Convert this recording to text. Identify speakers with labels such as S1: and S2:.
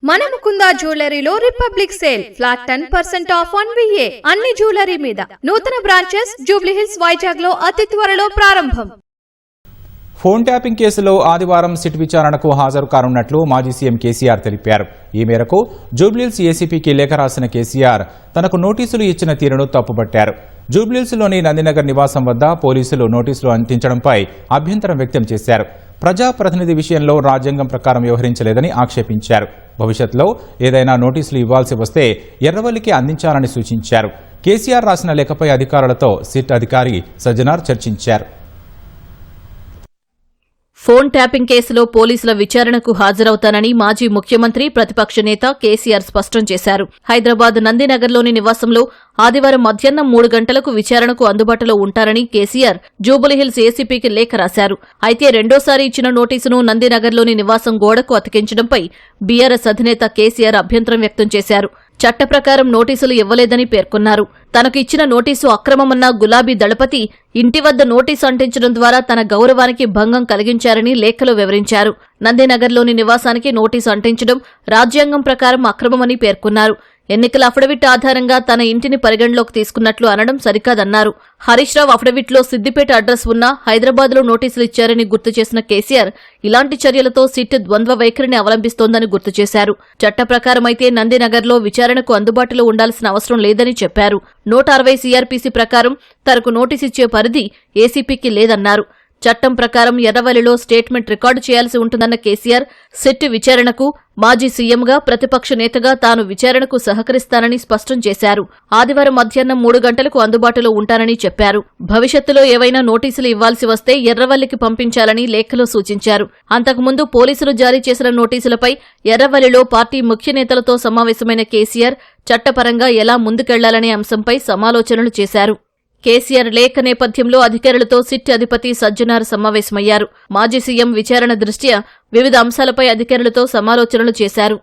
S1: మన ముకుంద జ్యువెలరీలో republic sale flat 10% off on VA అన్ని జ్యువెలరీ మీద. నూతన బ్రాంచెస్ జూబ్లీ హిల్స్, వైజాగ్ లో అతి త్వరలో ప్రారంభం.
S2: ఫోన్ ట్యాపింగ్ కేసులో ఆదివారం సిట్ విచారణకు హాజరు కానున్నట్లు మాజీ సీఎం కేసీఆర్ తెలిపారు. ఈ మేరకు జూబ్లీహిల్స్ ఏసీపీకి లేఖ రాసిన కేసీఆర్ తనకు నోటీసులు ఇచ్చిన తీరును తప్పుపట్టారు. జూబ్లీహిల్స్లోని నందినగర్ నివాసం వద్ద పోలీసులు నోటీసులు అందించడంపై అభ్యంతరం వ్యక్తం చేశారు. ప్రజాప్రతినిధి విషయంలో రాజ్యాంగం ప్రకారం వ్యవహరించలేదని ఆక్షేపించారు. భవిష్యత్తులో ఏదైనా నోటీసులు ఇవ్వాల్సి వస్తే ఎర్రవల్లికి అందించాలని సూచించారు. కేసీఆర్ రాసిన లేఖపై అధికారులతో సిట్ అధికారి సజ్జనార్ చర్చించారు.
S3: ఫోన్ ట్యాపింగ్ కేసులో పోలీసుల విచారణకు హాజరవుతానని మాజీ ముఖ్యమంత్రి, ప్రతిపక్ష నేత కేసీఆర్ స్పష్టం చేశారు. హైదరాబాద్ నందినగర్లోని నివాసంలో ఆదివారం మధ్యాహ్నం 3 గంటలకు విచారణకు అందుబాటులో ఉంటారని కేసీఆర్ జూబ్లీహిల్స్ ఏసీపీకి లేఖ రాశారు. అయితే రెండోసారి ఇచ్చిన నోటీసును నందినగర్లోని నివాసం గోడకు అతికించడంపై బీఆర్ఎస్ అధినేత కేసీఆర్ అభ్యంతరం వ్యక్తం చేశారు. చట్ట ప్రకారం నోటీసులు ఇవ్వలేదని పేర్కొన్నారు. తనకు ఇచ్చిన నోటీసు అక్రమమన్న గులాబీ దళపతి ఇంటి వద్ద నోటీసు అంటించడం ద్వారా తన గౌరవానికి భంగం కలిగించారని లేఖలో వివరించారు. నందినగర్లోని నివాసానికి నోటీసు అంటించడం రాజ్యాంగం ప్రకారం అక్రమమని పేర్కొన్నారు. ఎన్నికల అఫిడవిట్ ఆధారంగా తన ఇంటిని పరిగణలోకి తీసుకున్నట్లు అనడం సరికాదన్నారు. హరీష్ రావు అఫిడవిట్లో సిద్దిపేట అడ్రస్ ఉన్నా హైదరాబాద్లో నోటీసులు ఇచ్చారని గుర్తు చేసిన కేసీఆర్ ఇలాంటి చర్యలతో సిట్ ద్వంద్వ వైఖరిని అవలంబిస్తోందని గుర్తు చేశారు. చట్ట ప్రకారమైతే నందినగర్లో విచారణకు అందుబాటులో ఉండాల్సిన అవసరం లేదని చెప్పారు. 160 CRPC ప్రకారం తనకు నోటీసిచ్చే పరిధి ఏసీపీకి లేదన్నారు. చట్టం ప్రకారం ఎర్రవల్లిలో స్టేట్మెంట్ రికార్డు చేయాల్సి ఉంటుందన్న కేసీఆర్ సిట్ విచారణకు మాజీ సీఎంగా, ప్రతిపక్ష నేతగా తాను విచారణకు సహకరిస్తానని స్పష్టం చేశారు. ఆదివారం మధ్యాహ్నం 3 గంటలకు అందుబాటులో ఉంటానని చెప్పారు. భవిష్యత్తులో ఏవైనా నోటీసులు ఇవ్వాల్సి వస్తే ఎర్రవల్లికి పంపించాలని లేఖలో సూచించారు. అంతకుముందు పోలీసులు జారీ చేసిన నోటీసులపై ఎర్రవల్లిలో పార్టీ ముఖ్య నేతలతో సమావేశమైన కేసీఆర్ చట్టపరంగా ఎలా ముందుకెళ్లాలనే అంశంపై సమాలోచనలు చేశారు. కేసీఆర్ లేఖ నేపథ్యంలో అధికారులతో సిట్ అధిపతి సజ్జనార్ సమావేశమయ్యారు. మాజీ సీఎం విచారణ దృష్ట్యా వివిధ అంశాలపై అధికారులతో సమాలోచనలు చేశారు.